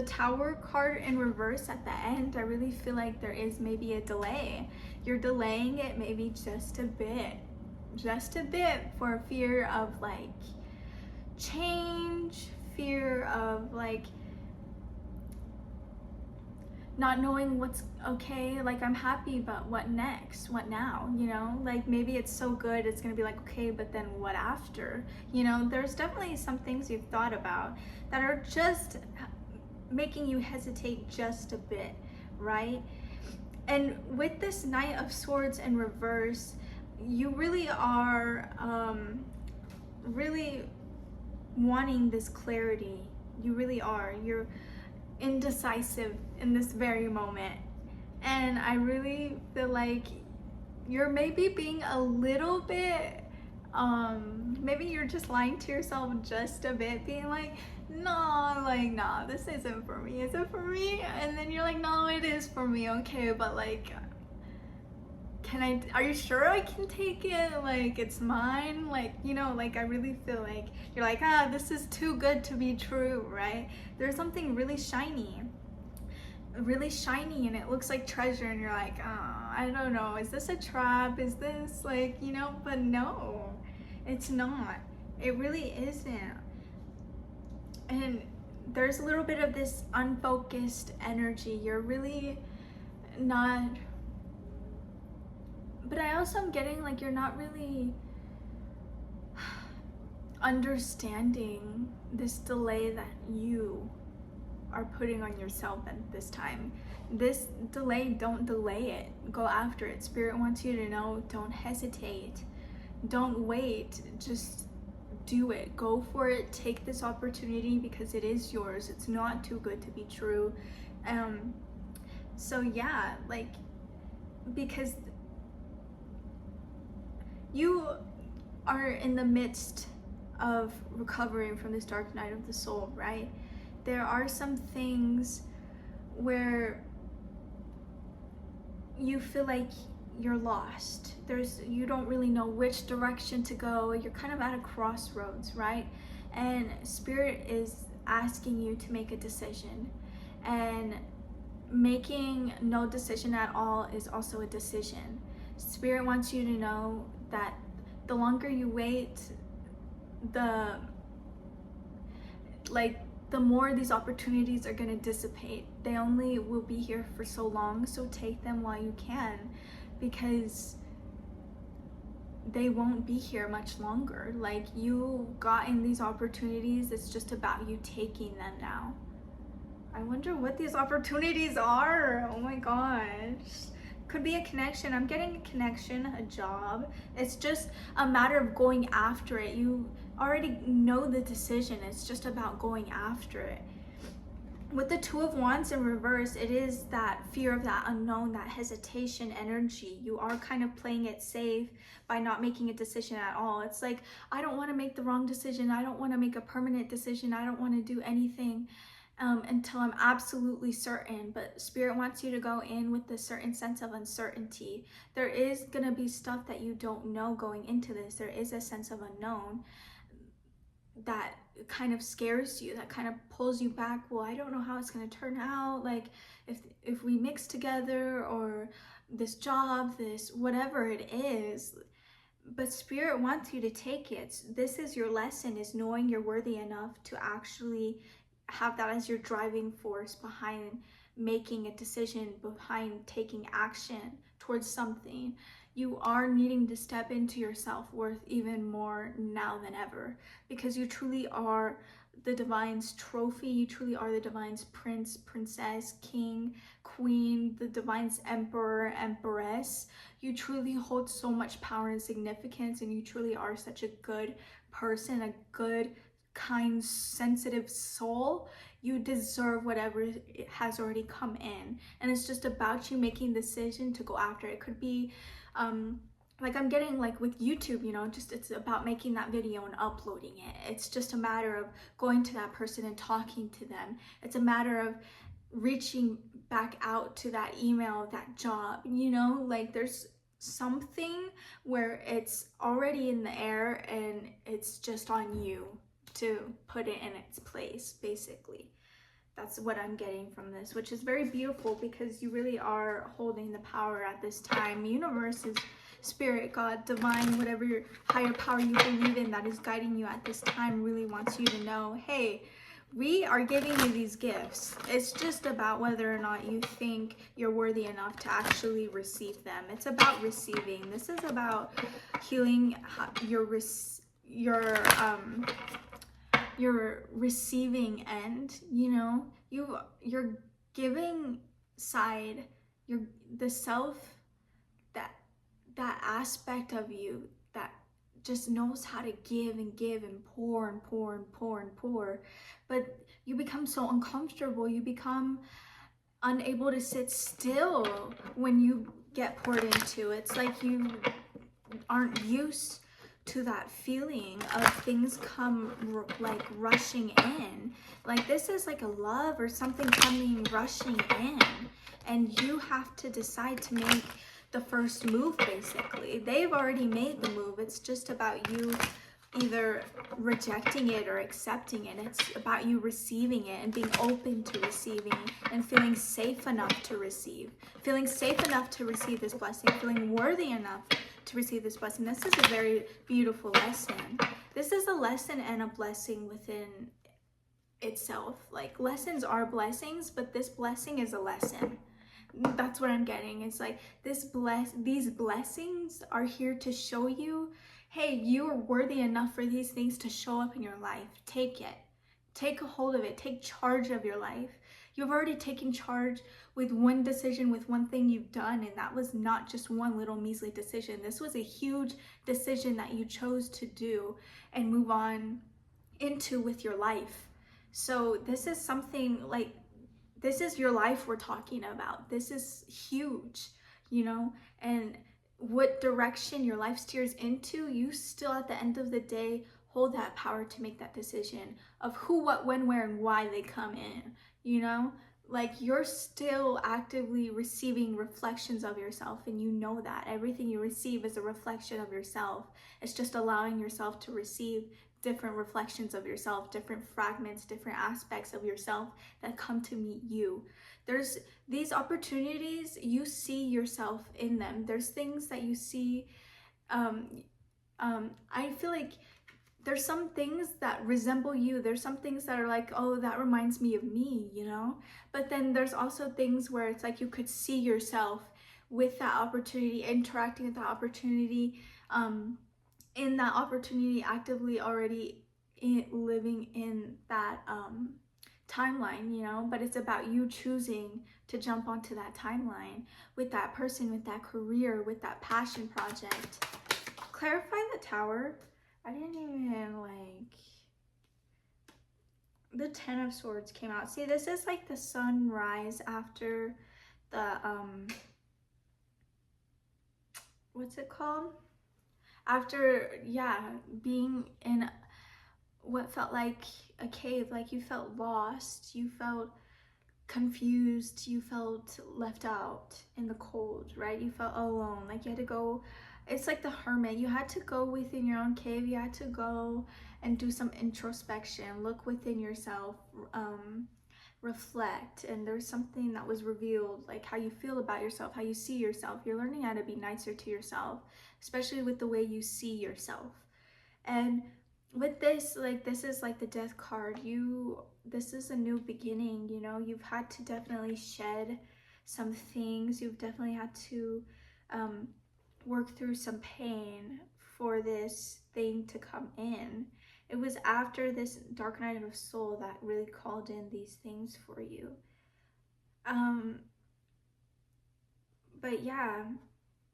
Tower card in reverse at the end. I really feel like there is maybe a delay. You're delaying it maybe just a bit for fear of like change, fear of like not knowing what's okay. Like I'm happy, but what next? What now? You know, like maybe it's so good it's gonna be like, okay, but then what after? You know, there's definitely some things you've thought about that are just making you hesitate just a bit, right? And with this Knight of Swords in reverse, you really are really wanting this clarity. You really are. You're indecisive in this very moment, and I really feel like you're maybe being a little bit maybe you're just lying to yourself just a bit, being like, no, this isn't for me. Is it for me? And then you're like, no, it is for me. Okay, but like, are you sure I can take it? Like it's mine? Like, you know, like I really feel like you're like, this is too good to be true, right? There's something really shiny, and it looks like treasure, and you're like, I don't know, is this a trap? Is this like, you know? But no, it's not. It really isn't. And there's a little bit of this unfocused energy. You're really not But I also am getting like you're not really understanding this delay that you are putting on yourself at this time. This delay, don't delay it. Go after it. Spirit wants you to know, don't hesitate. Don't wait. Just do it. Go for it. Take this opportunity because it is yours. It's not too good to be true. So yeah, like, because you are in the midst of recovering from this dark night of the soul, right? There are some things where you feel like you're lost. You don't really know which direction to go. You're kind of at a crossroads, right? And Spirit is asking you to make a decision. And making no decision at all is also a decision. Spirit wants you to know that the longer you wait, the more these opportunities are going to dissipate. They only will be here for so long, so take them while you can, because they won't be here much longer. Like, you gotten these opportunities, it's just about you taking them now. I wonder what these opportunities are. Oh my gosh. Could be a connection. I'm getting a connection, a job. It's just a matter of going after it. You already know the decision. It's just about going after it. With the Two of Wands in reverse, it is that fear of that unknown, that hesitation energy. You are kind of playing it safe by not making a decision at all. It's like, I don't want to make the wrong decision. I don't want to make a permanent decision. I don't want to do anything until I'm absolutely certain. But Spirit wants you to go in with a certain sense of uncertainty. There is going to be stuff that you don't know going into this. There is a sense of unknown that kind of scares you, that kind of pulls you back. Well, I don't know how it's going to turn out. Like, if we mix together, or this job, this whatever it is. But Spirit wants you to take it. This is your lesson, is knowing you're worthy enough to actually have that as your driving force behind making a decision, behind taking action towards something. You are needing to step into your self-worth even more now than ever, because you truly are the divine's trophy. You truly are the divine's prince, princess, king, queen, the divine's emperor, empress. You truly hold so much power and significance, and you truly are such a good person, a good, kind, sensitive soul. You deserve whatever has already come in, and it's just about you making the decision to go after it. It could be like I'm getting like with YouTube, you know, just it's about making that video and uploading it. It's just a matter of going to that person and talking to them. It's a matter of reaching back out to that email, that job, you know, like there's something where it's already in the air and it's just on you to put it in its place, basically. That's what I'm getting from this, which is very beautiful, because you really are holding the power at this time. Universe is Spirit, God, divine, whatever your higher power you believe in that is guiding you at this time, really wants you to know, hey, we are giving you these gifts. It's just about whether or not you think you're worthy enough to actually receive them. It's about receiving. This is about healing your receiving end, you know. Your giving side, the self, that aspect of you that just knows how to give and give and pour and pour and pour and pour, but you become so uncomfortable, you become unable to sit still when you get poured into. It's like you aren't used to that feeling of things come like rushing in. Like this is like a love or something coming rushing in, and you have to decide to make the first move. Basically, they've already made the move. It's just about you either rejecting it or accepting it. It's about you receiving it and being open to receiving and feeling safe enough to receive, feeling safe enough to receive this blessing, feeling worthy enough to receive this blessing. This is a very beautiful lesson. This is a lesson and a blessing within itself. Like, lessons are blessings, but this blessing is a lesson. That's what I'm getting. It's like these blessings are here to show you, hey, you are worthy enough for these things to show up in your life. Take it. Take a hold of it. Take charge of your life. You've already taken charge with one decision, with one thing you've done, and that was not just one little measly decision. This was a huge decision that you chose to do and move on into with your life. So this is something like, this is your life we're talking about. This is huge, you know, and what direction your life steers into, you still at the end of the day hold that power to make that decision of who, what, when, where, and why they come in, you know? Like, you're still actively receiving reflections of yourself, and you know that everything you receive is a reflection of yourself. It's just allowing yourself to receive different reflections of yourself, different fragments, different aspects of yourself that come to meet you. There's these opportunities, you see yourself in them. There's things that you see, I feel like there's some things that resemble you. There's some things that are like, oh, that reminds me of me, you know? But then there's also things where it's like you could see yourself with that opportunity, interacting with that opportunity, in that opportunity, actively already living in that timeline, you know? But it's about you choosing to jump onto that timeline with that person, with that career, with that passion project. Clarify the Tower. I didn't even like, the Ten of Swords came out. See, this is like the sunrise after the what's it called, after, yeah, being in what felt like a cave. Like, you felt lost, you felt confused, you felt left out in the cold, right? You felt alone, like you had to go, it's like the hermit, you had to go within your own cave, you had to go and do some introspection, look within yourself, reflect, and there's something that was revealed, like how you feel about yourself, how you see yourself. You're learning how to be nicer to yourself, especially with the way you see yourself. And with this, like, this is like the Death card. This is a new beginning, you know? You've had to definitely shed some things. You've definitely had to work through some pain for this thing to come in. It was after this Dark Night of Soul that really called in these things for you. But yeah,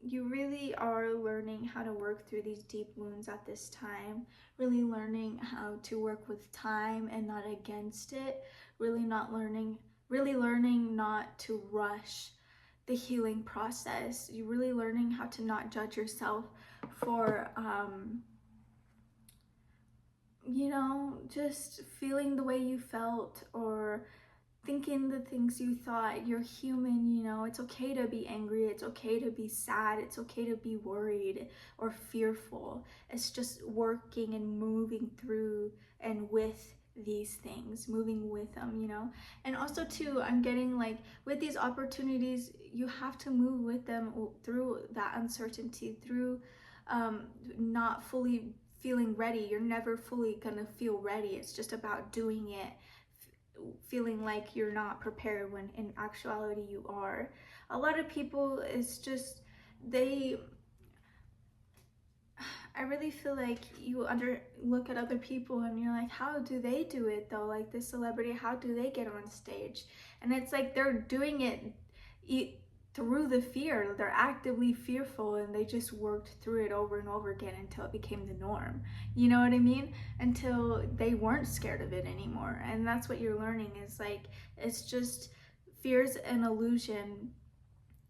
you really are learning how to work through these deep wounds at this time, really learning how to work with time and not against it, really learning not to rush the healing process. You're really learning how to not judge yourself for you know, just feeling the way you felt or thinking the things you thought. You're human, you know. It's okay to be angry, it's okay to be sad, it's okay to be worried or fearful. It's just working and moving through and with these things, moving with them, you know. And also too, I'm getting like, with these opportunities, you have to move with them through that uncertainty, through not fully feeling ready. You're never fully gonna feel ready. It's just about doing it, feeling like you're not prepared when in actuality you are. A lot of people, it's just, I really feel like you look at other people and you're like, how do they do it though? Like, this celebrity, how do they get on stage? And it's like they're doing it through the fear. They're actively fearful, and they just worked through it over and over again until it became the norm. You know what I mean? Until they weren't scared of it anymore. And that's what you're learning, is like, it's just, fear's an illusion,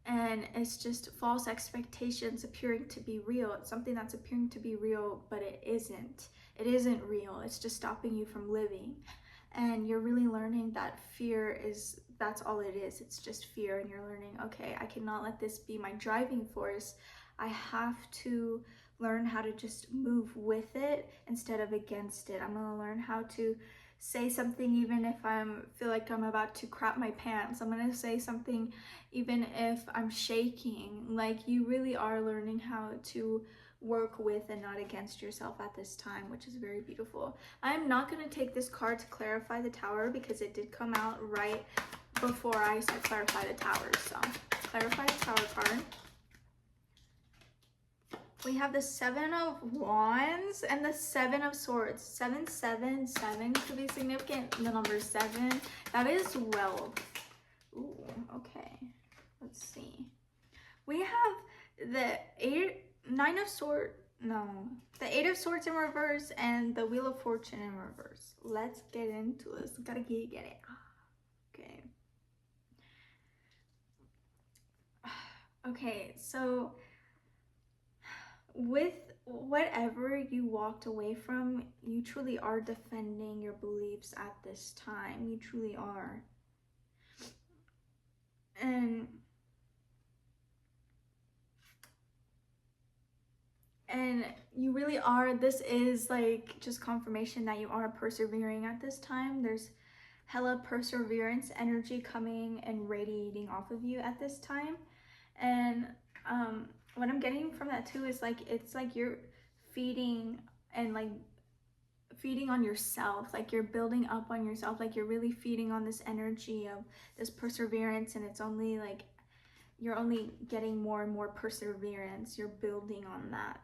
and it's just false expectations appearing to be real. It's something that's appearing to be real, but it isn't. It isn't real. It's just stopping you from living. And you're really learning that fear is, that's all it is. It's just fear. And you're learning, okay, I cannot let this be my driving force. I have to learn how to just move with it instead of against it. I'm gonna learn how to say something even if I feel like I'm about to crap my pants. I'm gonna say something even if I'm shaking. Like, you really are learning how to work with and not against yourself at this time, which is very beautiful. I'm not going to take this card to clarify the Tower because it did come out right before I said clarify the tower. So clarify the tower card. We have the 7 of Wands and the 7 of Swords. 777 could be significant. The number 7, that is wealth. Ooh, okay. Let's see. We have the 9 of Swords. No, the 8 of Swords in reverse and the Wheel of Fortune in reverse. Let's get into this. Gotta get it. Okay. Okay, so with whatever you walked away from, you truly are defending your beliefs at this time. You truly are. And you really are. This is like just confirmation that you are persevering at this time. There's hella perseverance energy coming and radiating off of you at this time. And what I'm getting from that too is like, it's like you're feeding and like feeding on yourself, like you're building up on yourself, like you're really feeding on this energy of this perseverance, and it's only like you're only getting more and more perseverance. You're building on that.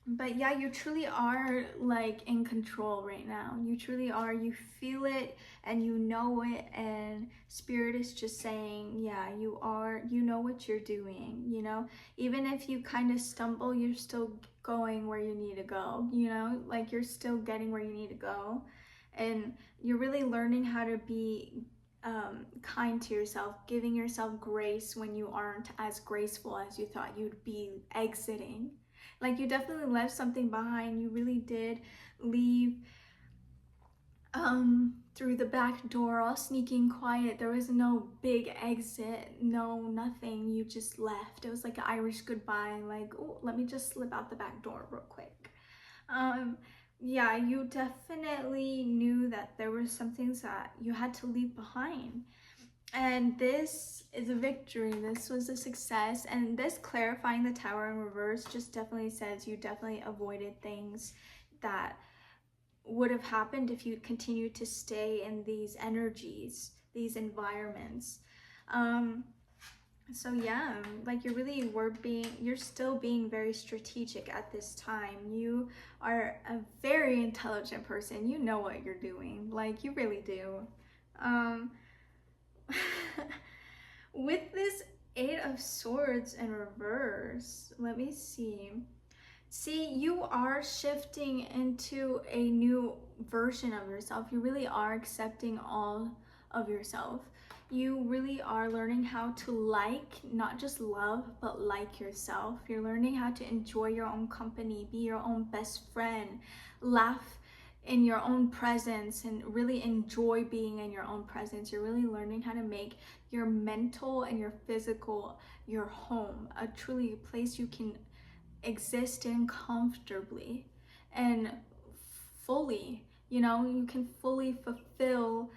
But yeah, you truly are like in control right now. You truly are. You feel it and you know it, and spirit is just saying, yeah, you are, you know what you're doing, you know, even if you kind of stumble, you're still going where you need to go, you know, like you're still getting where you need to go. And you're really learning how to be kind to yourself, giving yourself grace when you aren't as graceful as you thought you'd be exiting. Like you definitely left something behind. You really did leave through the back door, all sneaking quiet. There was no big exit, no nothing. You just left. It was like an Irish goodbye, like, oh, let me just slip out the back door real quick. Yeah, you definitely knew that there were some things that you had to leave behind. And this is a victory. This was a success. And this clarifying the tower in reverse just definitely says you definitely avoided things that would have happened if you continued to stay in these energies, these environments. So yeah, like you're still being very strategic at this time. You are a very intelligent person. You know what you're doing. Like you really do. With this 8 of Swords in reverse, let me see. See, you are shifting into a new version of yourself. You really are accepting all of yourself. You really are learning how to like, not just love, but like yourself. You're learning how to enjoy your own company, be your own best friend, laugh in your own presence, and really enjoy being in your own presence. You're really learning how to make your mental and your physical your home, a truly place you can exist in comfortably and fully. You know, you can fully fulfill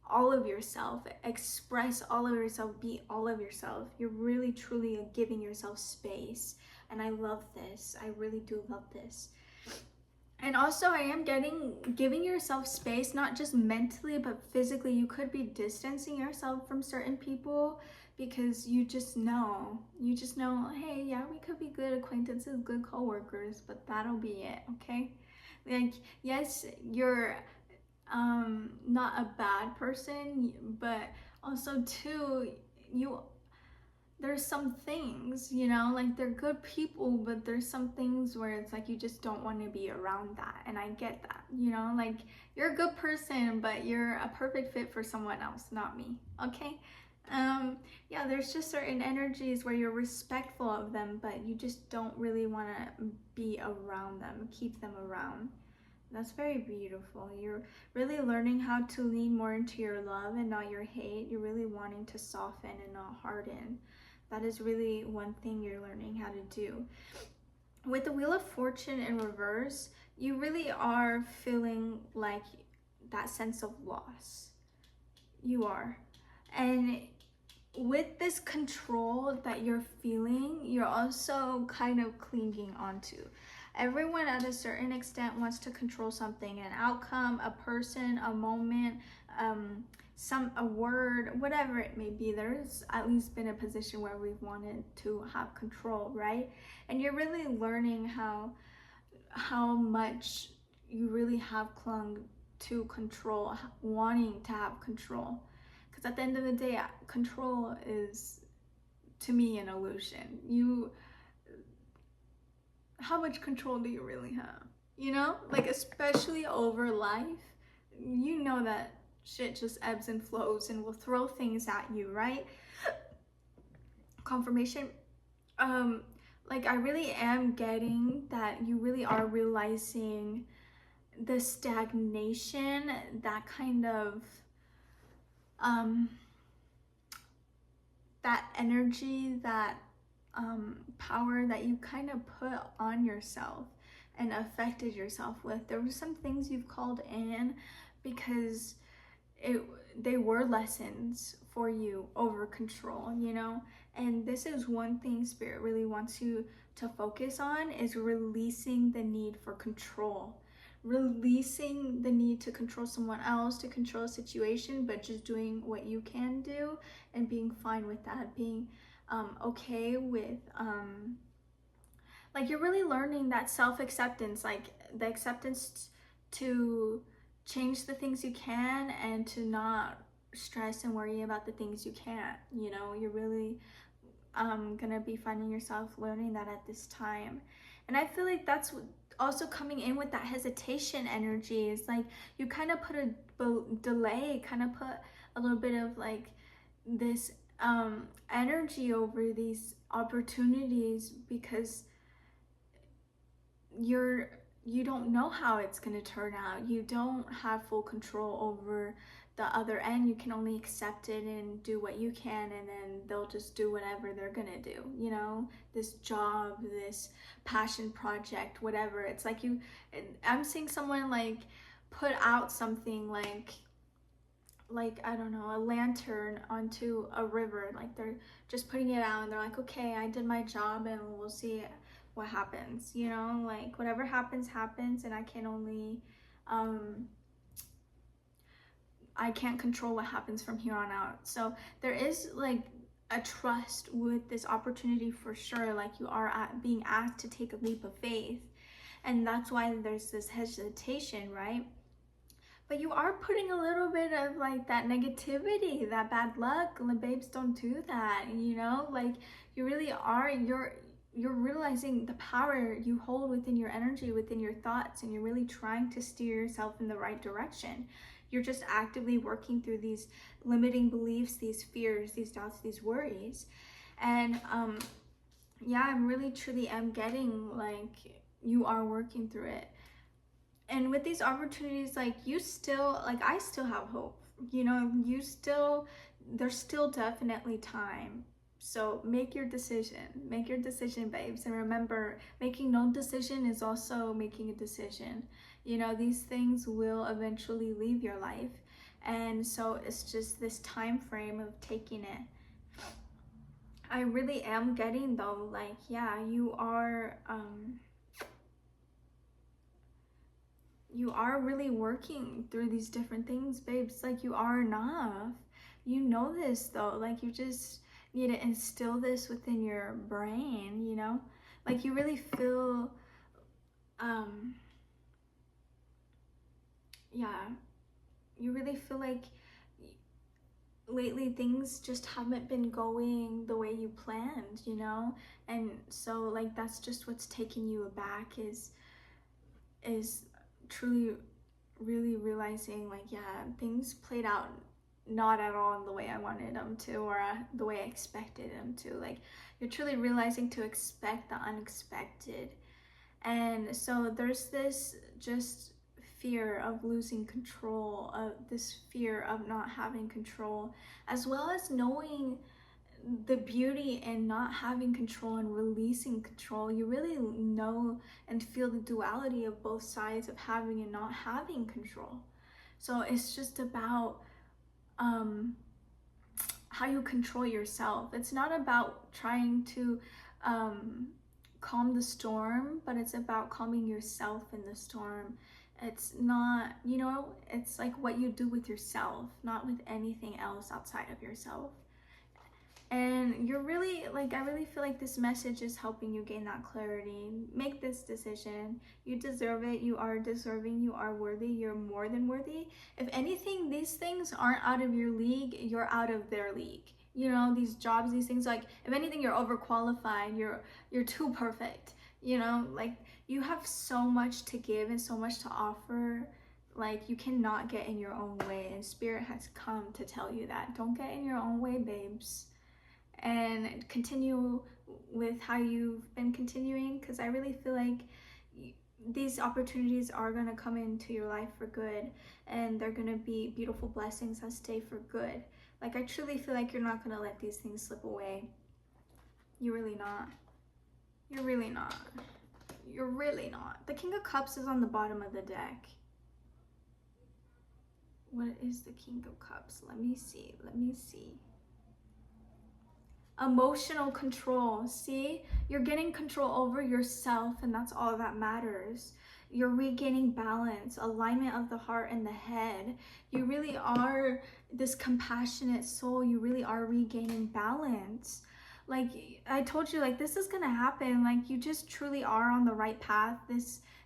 all of yourself, express all of yourself, be all of yourself. You're really truly giving yourself space, and I love this. I really do love this. And also, I am giving yourself space, not just mentally, but physically. You could be distancing yourself from certain people because you just know, hey, yeah, we could be good acquaintances, good co-workers, but that'll be it, okay? Like, yes, you're not a bad person, but also too, there's some things, you know, like they're good people, but there's some things where it's like you just don't want to be around that. And I get that, you know, like you're a good person, but you're a perfect fit for someone else, not me, okay? Yeah, there's just certain energies where you're respectful of them, but you just don't really want to be around them, keep them around. That's very beautiful. You're really learning how to lean more into your love and not your hate. You're really wanting to soften and not harden. That is really one thing you're learning how to do. With the Wheel of Fortune in reverse, you really are feeling like that sense of loss. You are. And with this control that you're feeling, you're also kind of clinging onto. Everyone at a certain extent wants to control something, an outcome, a person, a moment, a word, whatever it may be. There's at least been a position where we've wanted to have control, right? And you're really learning how much you really have clung to control, wanting to have control. Because at the end of the day, control is, to me, an illusion. How much control do you really have? You know, like, especially over life, you know that shit just ebbs and flows and will throw things at you, right? Confirmation. Like, I really am getting that you really are realizing the stagnation, that kind of that energy, that power that you kind of put on yourself and affected yourself with. There were some things you've called in because they were lessons for you over control, you know? And this is one thing Spirit really wants you to focus on, is releasing the need for control. Releasing the need to control someone else, to control a situation, but just doing what you can do and being fine with that, being okay with like, you're really learning that self-acceptance, like the acceptance to change the things you can and to not stress and worry about the things you can't. You know, you're really gonna be finding yourself learning that at this time. And I feel like that's also coming in with that hesitation energy. Is like you kind of put a delay, kind of put a little bit of like this energy over these opportunities because you don't know how it's going to turn out. You don't have full control over the other end. You can only accept it and do what you can, and then they'll just do whatever they're gonna do, you know, this job, this passion project, whatever. It's like I'm seeing someone like put out something like I don't know, a lantern onto a river. Like, they're just putting it out and they're like, okay, I did my job and we'll see what happens, you know, like whatever happens, and I can only I can't control what happens from here on out. So there is like a trust with this opportunity for sure. Like, you are being asked to take a leap of faith, and that's why there's this hesitation, right? But you are putting a little bit of like that negativity, that bad luck. The babes, don't do that, you know? Like, you really are, you're realizing the power you hold within your energy, within your thoughts, and you're really trying to steer yourself in the right direction. You're just actively working through these limiting beliefs, these fears, these doubts, these worries. And yeah, I'm really truly am getting like you are working through it. And with these opportunities, like, you still, like, I still have hope, you know, there's still definitely time. So make your decision, babes. And remember, making no decision is also making a decision. You know, these things will eventually leave your life. And so it's just this time frame of taking it. I really am getting though, like, yeah, you are really working through these different things, babes. Like, you are enough. You know this though, like, you just need to instill this within your brain, you know? Like, you really feel yeah, you really feel like lately things just haven't been going the way you planned, you know? And so, like, that's just what's taking you aback, is truly really realizing, like, yeah, things played out not at all in the way I wanted them to, or the way I expected them to. Like, you're truly realizing to expect the unexpected. And so there's this just fear of losing control, of this fear of not having control, as well as knowing the beauty in not having control and releasing control. You really know and feel the duality of both sides of having and not having control. So it's just about how you control yourself. It's not about trying to calm the storm, but it's about calming yourself in the storm. It's not, you know, it's like what you do with yourself, not with anything else outside of yourself. And you're really, like, I really feel like this message is helping you gain that clarity. Make this decision. You deserve it. You are deserving. You are worthy. You're more than worthy. If anything, these things aren't out of your league. You're out of their league. You know, these jobs, these things, like, if anything, you're overqualified. You're too perfect. You know, like, you have so much to give and so much to offer. Like, you cannot get in your own way. And Spirit has come to tell you that. Don't get in your own way, babes. And continue with how you've been continuing, because I really feel like these opportunities are going to come into your life for good, and they're going to be beautiful blessings that stay for good. Like, I truly feel like you're not going to let these things slip away. You're really not. You're really not. You're really not. The King of Cups is on the bottom of the deck. What is the King of Cups? Let me see. Emotional control. See, you're getting control over yourself, and that's all that matters. You're regaining balance, alignment of the heart and the head. You really are this compassionate soul. You really are regaining balance. Like I told you, like, this is gonna happen. Like, you just truly are on the right path.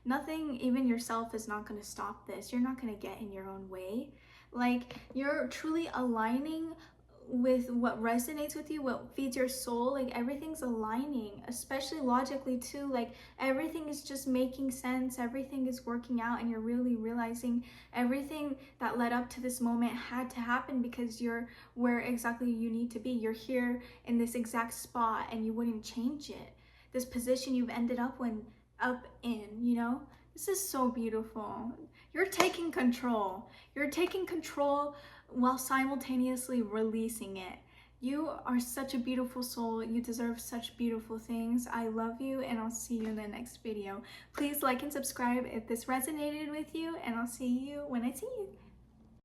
Nothing, even yourself, is not gonna stop this. You're not gonna get in your own way. Like, you're truly aligning with what resonates with you, what feeds your soul. Like, everything's aligning, especially logically too. Like, everything is just making sense, everything is working out, and you're really realizing everything that led up to this moment had to happen because you're where exactly you need to be. You're here in this exact spot, and you wouldn't change it. This position you've ended up in, you know. This is so beautiful. You're taking control. You're taking control while simultaneously releasing it. You are such a beautiful soul. You deserve such beautiful things. I love you, and I'll see you in the next video. Please like and subscribe if this resonated with you, and I'll see you when I see you.